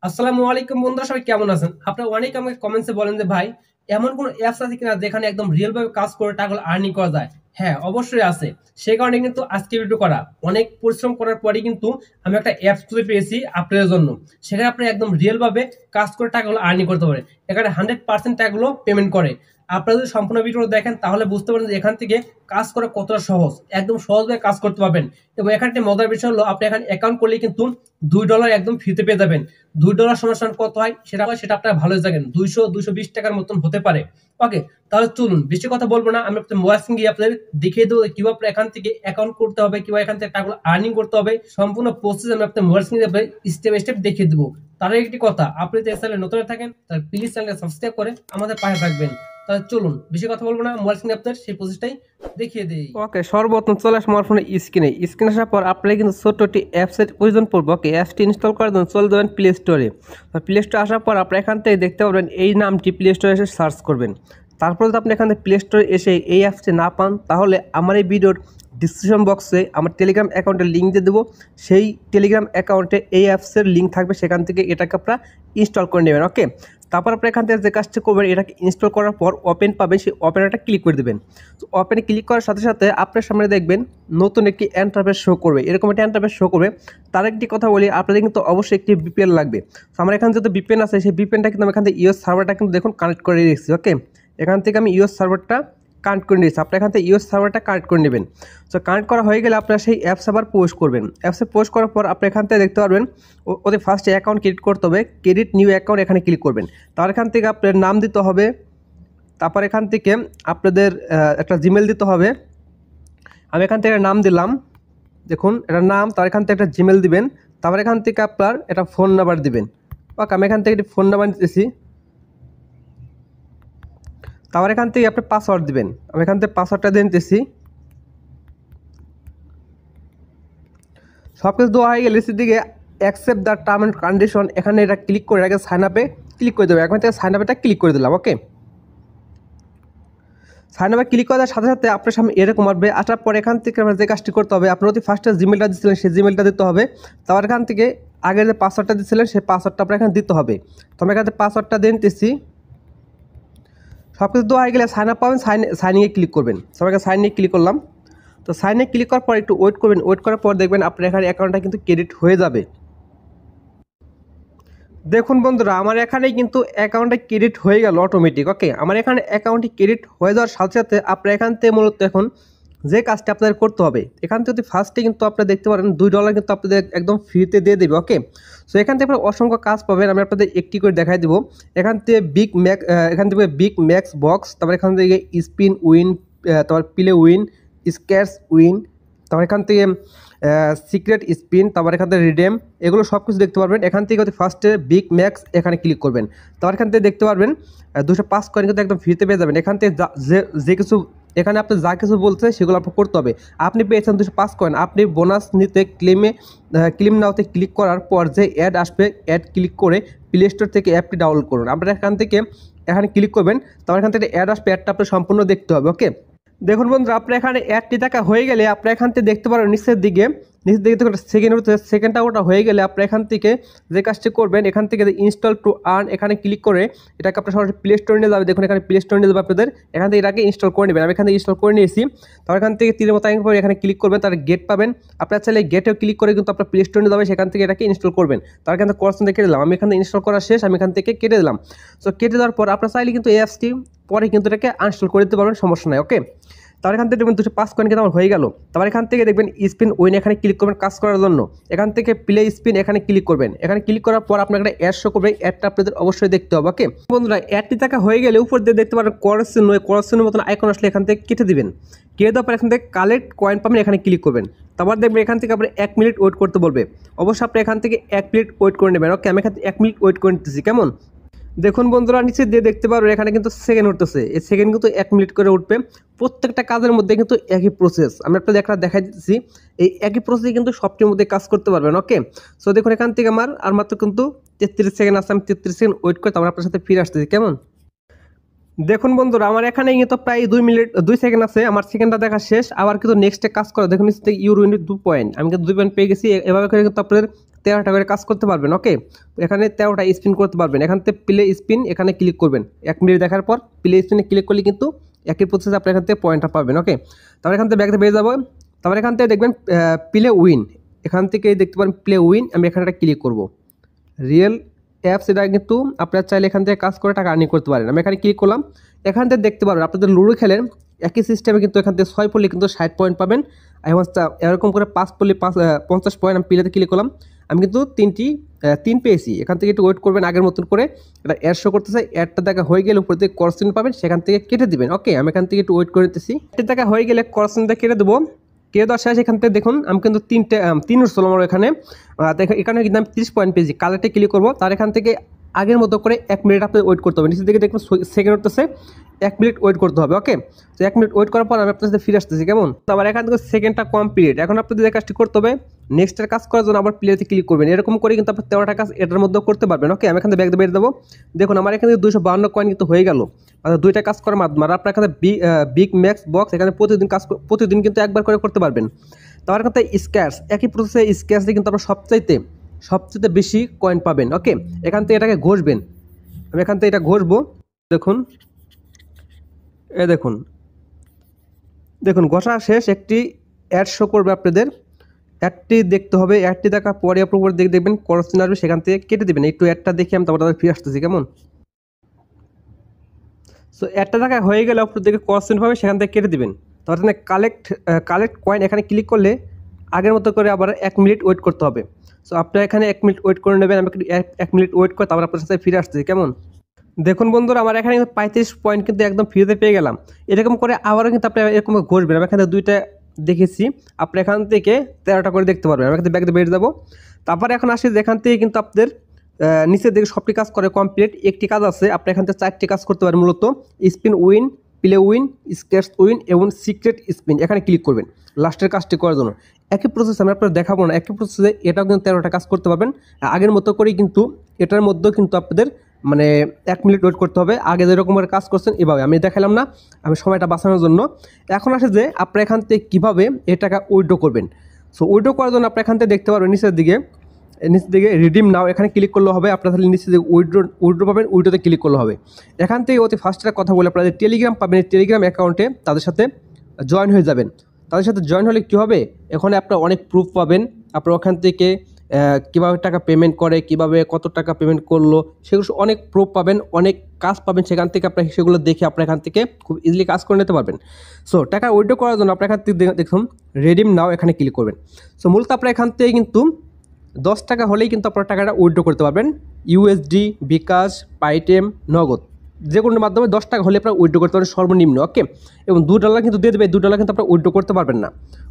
আসসালামু আলাইকুম বন্ধুরা, সবাই কেমন আছেন? আপনারা অনেক আমাকে কমেন্টসে বলেন যে ভাই, এমন কোন অ্যাপস আছে কিনা যেখানে একদম রিয়েল ভাবে কাজ করে টাকা আর্নিং করা যায়? হ্যাঁ, অবশ্যই আছে। সেই কারণে কিন্তু আজকে ভিডিও করা। অনেক পরিশ্রম করার পরে কিন্তু আমি একটা অ্যাপস খুঁজে পেয়েছি আপনাদের জন্য। সেখানে আপনি একদম রিয়েল ভাবে কাজ করে টাকাগুলো আর্নিং করতে পারেন। এখানে 100% টাকাগুলো পেমেন্ট করে। আপনারা যদি সম্পূর্ণ ভিডিও দেখেন তাহলে বুঝতে পারেন যে এখান থেকে কাজ করা কতটা সহজ। একদম সহজভাবে কাজ করতে পারবেন। এবং এখানে একটা মজার বিষয় হলো, আপনি এখানে অ্যাকাউন্ট করলে কিন্তু $2 একদম ফ্রিতে পেয়ে যাবেন। $2 সমান কত হয় সেটা আপনারা ভালোই জানেন, 200-220 টাকার মতন হতে পারে। ওকে, তাহলে চলুন বেশি কথা বলবো না, আমি আপনাদের মোবাইল গিয়ে আপনাদের দেখিয়ে দেবো কিভাবে আপনার এখান থেকে অ্যাকাউন্ট করতে হবে, কিভাবে এখান থেকে টাকাগুলো আর্নিং করতে হবে। সম্পূর্ণ প্রসেস আমি আপনাদের মোবাইল গিয়ে আপনাদের স্টেপ বাই স্টেপ দেখিয়ে দেবো। তার একটি কথা, আপনি যদি চ্যানেলে নতুন থাকেন তাহলে প্লিজ চ্যানেলকে সাবস্ক্রাইব করে আমাদের পাশে থাকবেন। তাহলে চলুন বেশি কথা বলবো না, মোবাইল স্ক্রিনে আপনাদের সেই প্রসেসটাই দেখিয়ে দেই। ওকে, সর্বপ্রথম চলে আসে আমার ফোনের স্ক্রিনে আসার পর আপনারা কিন্তু ছোট্ট একটি অ্যাপসের প্রয়োজন পড়বে। ওকে, অ্যাপসটি ইনস্টল করার জন্য চলে যাবেন প্লে স্টোরে। প্লে স্টোরে আসার পর আপনারা এখান থেকে দেখতে পাবেন এই নামটি, প্লে স্টোরে এসে সার্চ করবেন। তারপর যদি আপনি এখান থেকে প্লে স্টোরে এসে এই অ্যাপসটি না পান তাহলে আমার এই ভিডিওর ডিসক্রিপশন বক্সে আমার টেলিগ্রাম অ্যাকাউন্টের লিঙ্ক দিয়ে দেবো। সেই টেলিগ্রাম অ্যাকাউন্টে এই অ্যাপসের লিঙ্ক থাকবে, সেখান থেকে এটাকে আপনারা ইনস্টল করে নেবেন। ওকে, তারপর আপনি এখান থেকে যে কাজটা করবেন, এটাকে ইনস্টল করার পর ওপেন পাবেন, সেই ওপেনটা ক্লিক করে দেবেন। তো ওপেনে ক্লিক করার সাথে সাথে আপনার সামনে দেখবেন নতুন একটি ইন্টারফেস শো করবে, এরকম একটা ইন্টারফেস শো করবে। তার একটি কথা বলি, আপনাদের কিন্তু অবশ্যই একটি বিপিএন লাগবে। তো আমার এখানে যত বিপিএন আছে সেই বিপিএনটা কিন্তু আমি এখান থেকে ইউএস সার্ভারটা কিন্তু দেখুন কানেক্ট করে রেখেছি। ওকে, এখান থেকে আমি ইউএস সার্ভারটা কানেক্ট করে নিয়েছি, আপনি এখান থেকে ইউএস সার্ভারটা কানেক্ট করে নেবেন। তো কানেক্ট করা হয়ে গেলে আপনারা সেই অ্যাপস আবার পোস্ট করবেন। অ্যাপসে পোস্ট করার পর আপনি এখান থেকে দেখতে পারবেন ওদের ফার্স্টে অ্যাকাউন্ট ক্রিয়েট করতে হবে, ক্রেডিট নিউ অ্যাকাউন্ট এখানে ক্লিক করবেন। তার এখান থেকে আপনার নাম দিতে হবে, তারপর এখান থেকে আপনাদের একটা জিমেল দিতে হবে। আমি এখান থেকে নাম দিলাম, দেখুন এটা নাম, তার এখান থেকে একটা জিমেল দিবেন। তারপর এখান থেকে আপনার একটা ফোন নাম্বার দিবেন। ওকে, আমি এখান থেকে একটি ফোন নাম্বার দিতেছি। তারপর এখান থেকে আপনি পাসওয়ার্ড দিবেন, আমি এখান থেকে পাসওয়ার্ডটা দিয়ে নিতেছি। সব কিছু দেওয়া হয়ে গেলে নিচের দিকে accept the term and condition, এখানে এটা ক্লিক করে এটাকে সাইন আপে ক্লিক করে দেবো। এখান থেকে সাইন আপেটা ক্লিক করে দিলাম। ওকে, সাইন আপে ক্লিক করার সাথে সাথে আপনার সামনে এরকম আসবে। আসার পর এখান থেকে আপনার যে কাজটি করতে হবে, আপনার অতি ফার্স্টে জিমেলটা দিচ্ছিলেন সেই জিমেলটা দিতে হবে। তারপর এখান থেকে আগের যে পাসওয়ার্ডটা দিচ্ছিলেন সেই পাসওয়ার্ডটা আপনার এখানে দিতে হবে। তো আমি এখান থেকে পাসওয়ার্ডটা দিয়ে নিতেছি। সব কিছু দেওয়া হয়ে গেলে সাইন আপ পাবেন, সাইনিংয়ে ক্লিক করবেন। সবাইকে সাইনিংয়ে ক্লিক করলাম। তো সাইনে ক্লিক করার পর একটু ওয়েট করবেন, ওয়েট করার পর দেখবেন আপনার এখানে অ্যাকাউন্টটা কিন্তু ক্রেডিট হয়ে যাবে। দেখুন বন্ধুরা, আমার এখানে কিন্তু অ্যাকাউন্টে ক্রেডিট হয়ে গেল অটোমেটিক। ওকে, আমার এখানে অ্যাকাউন্টে ক্রেডিট হয়ে যাওয়ার সাথে সাথে আপনার এখান থেকে মূলত এখন যে কাজটা আপনাদের করতে হবে, এখান থেকে ফার্স্টে কিন্তু আপনারা দেখতে পারেন $2 কিন্তু আপনাদের একদম ফ্রিতে দিয়ে দেবে। ওকে, সো এখান থেকে আপনার অসংখ্য কাজ পাবেন, আমি আপনাদের একটি করে দেখাই দেবো। এখান থেকে বিগ ম্যাক্স বক্স, তারপর এখান থেকে স্পিন উইন, তারপর প্লে উইন, স্ক্যাচ উইন, তারপর এখান থেকে সিক্রেট স্পিন, তারপর এখান থেকে রিডেম, এগুলো সব কিছু দেখতে পারবেন। এখান থেকে ফার্স্টে বিগ ম্যাক্স এখানে ক্লিক করবেন। তারপর এখান থেকে দেখতে পারবেন 205 কয়েন কিন্তু একদম ফ্রিতে পেয়ে যাবেন। এখান থেকে যে কিছু এখানে আপনি যা কিছু বলছে সেগুলো আপনার করতে হবে। আপনি পেয়েছেন 205 কয়েন, আপনি বোনাস নিতে ক্লেম নাওতে ক্লিক করার পর যে অ্যাড আসবে, অ্যাড ক্লিক করে প্লে স্টোর থেকে অ্যাপটি ডাউনলোড করুন। আপনারা এখান থেকে এখানে ক্লিক করবেন, তারপর এখান থেকে অ্যাড আসবে, অ্যাডটা আপনি সম্পূর্ণ দেখতে হবে। ওকে, দেখুন বন্ধুরা, আপনার এখানে অ্যাডটি দেখা হয়ে গেলে আপনার এখান থেকে দেখতে পারেন নিচের দিকে দেখুন সেকেন্ডটা ওটা হয়ে গেলে আপনার এখান থেকে যে কাজটি করবেন, এখান থেকে ইনস্টল টু আর্ন এখানে ক্লিক করে এটাকে আপনার সরাসরি প্লে স্টোরে নিয়ে যাবে। দেখুন এখানে প্লে স্টোরে নিয়ে যাবে আপনাদের, এখান থেকে এটাকে ইনস্টল করে নেবেন। আমি এখান থেকে ইনস্টল করে নিয়েছি। তারপর এখান থেকে তীরের মতো পরে এখানে ক্লিক করবেন, তার গেট পাবেন। আপনার চাইলে গেটেও ক্লিক করে কিন্তু আপনার প্লে স্টোরে নিয়ে যাবে, সেখান থেকে এটাকে ইনস্টল করবেন। তার এখান থেকে কোর্স কেটে দিলাম, আমি এখান থেকে ইনস্টল করা শেষ, আমি এখান থেকে কেটে দিলাম। সো কেটে দেওয়ার পর আপনার চাইলে কিন্তু এই অ্যাপসটি পরে কিন্তু এটাকে আনইনস্টল করে দিতে পারবেন, সমস্যা নাই। ওকে, তার এখান থেকে দেখবেন 205 কয়েন কিন্তু আমার হয়ে গেল। তারপর এখান থেকে দেখবেন স্পিন উইন এখানে ক্লিক করবেন কাজ করার জন্য। এখান থেকে প্লে স্পিন এখানে ক্লিক করবেন। এখানে ক্লিক করার পর আপনার একটা অ্যাড শো করবে, অ্যাডটা আপনাদের অবশ্যই দেখতে হবে। ওকে বন্ধুরা, অ্যাডটি দেখা হয়ে গেলে উপর দিয়ে দেখতে পারেন করসিনের মতন আইকন আসলে এখান থেকে কেটে দিবেন। কেটে দেওয়ার পর এখান থেকে কালেক্ট কয়েন পাবেন, এখানে ক্লিক করবেন। তারপর দেখবেন এখান থেকে আপনার 1 মিনিট ওয়েট করতে বলবে। অবশ্যই আপনি এখান থেকে 1 মিনিট ওয়েট করে নেবেন। ওকে, আমি এখান থেকে 1 মিনিট ওয়েট করে নিতেছি। কেমন দেখুন বন্ধুরা, নিচে দিয়ে দেখতে পারবেন এখানে কিন্তু সেকেন্ড উঠতেছে, এই সেকেন্ড কিন্তু 1 মিনিট করে উঠবে। প্রত্যেকটা কাজের মধ্যে কিন্তু একই প্রসেস, আমি আপনাদের একটা দেখাই দিচ্ছি। এই একই প্রসেসে কিন্তু সবটির মধ্যে কাজ করতে পারবেন। ওকে, সো দেখুন এখান থেকে আমার আর মাত্র কিন্তু 33 সেকেন্ড আছে, আমি 33 সেকেন্ড ওয়েট করে তারপর আপনার সাথে ফিরে আসতেছি। কেমন দেখুন বন্ধুরা, আমার এখানে কিন্তু প্রায় 2 মিনিট 2 সেকেন্ড আছে, আমার সেকেন্ডটা দেখা শেষ। আবার কিন্তু নেক্সটে কাজ করা দেখুন ইউর ইউনিট 2 পয়েন্ট, আমি কিন্তু 2 পয়েন্ট পেয়ে গেছি। এভাবে করে কিন্তু আপনাদের 13টা করে কাজ করতে পারবেন। ওকে, এখানে 13টা স্পিন করতে পারবেন। এখান থেকে প্লে স্পিন এখানে ক্লিক করবেন, 1 মিনিট দেখার পর প্লে স্পিনে ক্লিক করলে কিন্তু একই প্রসেসে আপনি এখান থেকে পয়েন্টটা পাবেন। ওকে, তারপর এখান থেকে ব্যাক বেরিয়ে যাবো। তারপর এখান থেকে দেখবেন প্লে উইন, এখান থেকে দেখতে পারেন প্লে উইন। আমি এখানে একটা ক্লিক করব, রিয়েল অ্যাপস, এটা কিন্তু আপনারা চাইলে এখান থেকে কাজ করে টাকা আর্নিং করতে পারেন। আমি এখানে ক্লিক করলাম, এখান থেকে দেখতে পারবেন আপনাদের লুডো খেলেন একই সিস্টেমে কিন্তু এখান থেকে 6 পড়লে কিন্তু 60 পয়েন্ট পাবেন। এরকম করে 5 পড়লে 50 পয়েন্ট। আমি প্লেতে ক্লিক করলাম, আমি কিন্তু 3 পেয়েছি। এখান থেকে একটু ওয়েট করবেন, আগের মতন করে এটা অ্যাড শো করতেছে। অ্যাডটা দেখা হয়ে গেলে উপর থেকে করসিন পাবেন, সেখান থেকে কেটে দিবেন। ওকে, আমি এখান থেকে একটু ওয়েট করে নিতেছি। এটা দেখা হয়ে গেলে করসিনটা কেটে দেবো। কেটে দেওয়ার শেষ এখান থেকে দেখুন আমি কিন্তু 3 উঠছিল আমার এখানে। এখানে কিন্তু আমি 30 পয়েন্ট পেয়েছি। কালারটা ক্লিক করবো, তার এখান থেকে আগের মতো করে 1 মিনিট আপনি ওয়েট করতে হবে। নিচের দিকে দেখুন সেকেন্ড উঠতেছে, 1 মিনিট ওয়েট করতে হবে। ওকে, তো 1 মিনিট ওয়েট করার পর আমি আপনার সাথে ফিরে আসতেছি। কেমন? আবার এখান থেকে সেকেন্ডটা কমপ্লিট। এখন আপনাদের যে কাজটি করতে হবে, নেক্সটের কাজ করার জন্য আবার প্লেতে ক্লিক করবেন। এরকম করে কিন্তু আপনি 13টা কাজ এটার মধ্যেও করতে পারবেন। ওকে, আমি এখান থেকে ব্যাক বেরিয়ে দেবো। দেখুন আমার এখানে 252 কয়েন কিন্তু হয়ে গেল, মানে 2টা কাজ করার মাধ্যমে। আর আপনার এখানে বিগ ম্যাক্স বক্স এখানে প্রতিদিন কিন্তু একবার করে করতে পারবেন। তারপর এখান থেকে স্ক্যাচ, একই প্রসেসে স্ক্যাচ দিয়ে কিন্তু আপনার সবচাইতে বেশি কয়েন পাবেন। ওকে, এখান থেকে এটাকে ঘষবেন। আমি এখান থেকে এটা ঘষবো। দেখুন, দেখুন দেখুন ঘষা শেষ। একটি অ্যাড শো করবে আপনাদের, অ্যাডটি দেখতে হবে। অ্যাডটি দেখার পরে আপনার উপর দেখবেন করসিন আসবে, সেখান থেকে কেটে দেবেন। একটু অ্যাডটা দেখে আমি তারপর ফিরে আসতেছি। কেমন? সো অ্যাডটা দেখা হয়ে গেলে আপনার দিকে করসিন পাবে, সেখান থেকে কেটে দেবেন। তারপর কালেক্ট কয়েন এখানে ক্লিক করলে আগের মতো করে আবার 1 মিনিট ওয়েট করতে হবে। সো আপনারা এখানে 1 মিনিট ওয়েট করে নেবেন। আমি 1 মিনিট ওয়েট করে তারপর আপনার সাথে ফিরে আসতেছি। কেমন? দেখুন বন্ধুরা, আমার এখানে 35 পয়েন্ট কিন্তু একদম ফ্রিতে পেয়ে গেলাম। এরকম করে আবারও কিন্তু আপনি এরকম ঘষবেন। আমি এখানে 2টা দেখেছি, আপনি এখান থেকে 13টা করে দেখতে পারবেন। আমি এখান থেকে ব্যাক বেরিয়ে যাবো। তারপরে এখন আসি, যেখান থেকে কিন্তু আপনাদের নিচের দিকে সবটি কাজ করে কমপ্লিট। একটি কাজ আছে, আপনি এখান থেকে 4টি কাজ করতে পারেন মূলত। Spin win, play win, sketch win এবং সিক্রেট স্পিন, এখানে ক্লিক করবেন লাস্টের কাজটি করার জন্য। একই প্রসেস আমি আপনার দেখাবো না, একই প্রসেসে এটাও কিন্তু 13টা কাজ করতে পারবেন আগের মতো করেই। কিন্তু এটার মধ্যেও কিন্তু আপনাদের মানে 1 মিনিট ওয়েট করতে হবে। আগে যেরকমভাবে কাজ করছেন এভাবে আমি দেখালাম না, আমি সময়টা বাঁচানোর জন্য। এখন আসে যে আপনারা এখান থেকে কীভাবে এই টাকা উইথড্র করবেন। সো উইথড্র করার জন্য আপনারা এখান থেকে দেখতে পারবেন নিচের দিকে রিডিম নাও, এখানে ক্লিক করলে হবে। আপনার তাহলে নিচে দিকে উইথড্র পাবেন, উইথড্রোতে ক্লিক করলে হবে। এখান থেকে অতি ফার্স্টের কথা বলে আপনাদের টেলিগ্রাম পাবেন, টেলিগ্রাম অ্যাকাউন্টে তাদের সাথে জয়েন হয়ে যাবেন। তাদের সাথে জয়েন হলে কী হবে, এখানে আপনার অনেক প্রুফ পাবেন। আপনার ওখান থেকে কীভাবে টাকা পেমেন্ট করে, কিভাবে কত টাকা পেমেন্ট করলো, সেগুলো অনেক প্রুফ পাবেন, অনেক কাজ পাবেন। সেখান থেকে আপনার সেগুলো দেখে আপনার এখান থেকে খুব ইজিলি কাজ করে নিতে পারবেন। সো টাকা উইথড্র করার জন্য আপনার এখান থেকে দেখুন রিডিম নাও, এখানে ক্লিক করবেন। সো মূলত আপনার এখান থেকে কিন্তু 10 টাকা হলেই কিন্তু আপনার টাকাটা উইথড্র করতে পারবেন। ইউএসডি, বিকাশ, পাইটেম, নগদ, যে কোনো মাধ্যমে 10 টাকা হলে আপনার উইথড্র করতে পারেন সর্বনিম্ন। ওকে, এবং $2 কিন্তু দিয়ে দেবে, $2 কিন্তু আপনার উইথড্র করতে পারবেন না।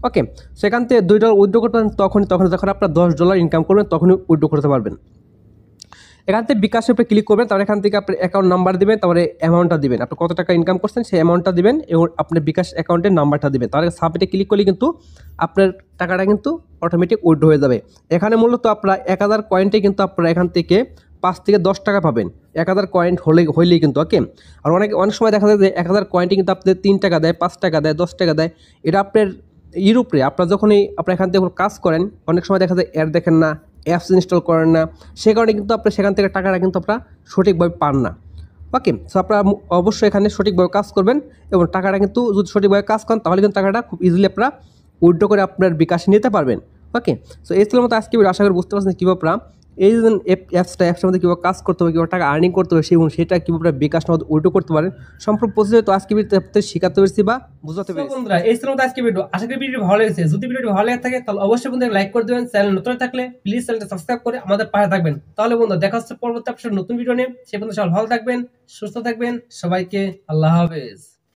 ওকে, সেখান থেকে $2 উইথড্র করতে পারেন তখন যখন আপনার $10 ইনকাম করবেন, তখনই উইথড্র করতে পারবেন। এখান থেকে বিকাশের উপরে ক্লিক করবেন, তারপরে এখান থেকে আপনার অ্যাকাউন্ট নাম্বার দিবেন, তারপরে অ্যামাউন্টটা দিবেন, আপনি কত টাকা ইনকাম করছেন সেই অ্যামাউন্টটা দিবেন এবং আপনার বিকাশ অ্যাকাউন্টের নাম্বারটা দিবেন। তাহলে সাবমিটে ক্লিক করলে কিন্তু আপনার টাকাটা কিন্তু অটোমেটিক উইথড্র হয়ে যাবে। এখানে মূলত আপনার 1000 কয়েনটাই কিন্তু আপনারা এখান থেকে 5 থেকে 10 টাকা পাবেন, 1000 কয়েন হইলেই কিন্তু। ওকে, আর অনেক সময় দেখা যায় যে 1000 কয়েনটি কিন্তু আপনাদের 3 টাকা দেয়, 5 টাকা দেয়, 10 টাকা দেয়। এটা আপনার ইউরোপে আপনার যখনই আপনার এখান থেকে কাজ করেন, অনেক সময় দেখা যায় অ্যাড দেখেন না, অ্যাপস ইনস্টল করেন না, সে কারণে কিন্তু আপনার সেখান থেকে টাকাটা কিন্তু আপনারা সঠিকভাবে পান না। ওকে, সো আপনারা অবশ্যই এখানে সঠিকভাবে কাজ করবেন এবং টাকাটা কিন্তু যদি সঠিকভাবে কাজ করেন তাহলে কিন্তু টাকাটা খুব ইজিলি আপনারা উইথড্র করে আপনার বিকাশে নিতে পারবেন। ওকে, সো এই ছিল মতো আজকে আশা করি বুঝতে পারছেন কীভাবে আপনারা এই যে অ্যাপসটার মধ্যে কীভাবে কাজ করতে হবে, কীভাবে টাকা আর্নিং করতে হবে, সেটা কীভাবে বিকাশ মধ্যে উইথড্র করতে পারেন সম্পূর্ণ প্রসেস তো আজকে ভিডিওতে শিখাতে পেরেছি বা বুঝাতে পেরেছি। বন্ধুরা, এই ছিল মতো আজকে ভিডিও। আশা করি ভিডিও ভালো লেগেছে। যদি ভিডিওটি ভালো লেগে থাকে তাহলে অবশ্যই বন্ধুরা লাইক করে দেবেন। চ্যানেল নতুন থাকলে প্লিজ চ্যানেলটা সাবস্ক্রাইব করে আমাদের পাশে থাকবেন। তাহলে বন্ধুরা দেখা হচ্ছে পরবর্তী নতুন ভিডিও নিয়ে। সে পর্যন্ত সবাই ভালো থাকবেন, সুস্থ থাকবেন। সবাইকে আল্লাহ হাফেজ।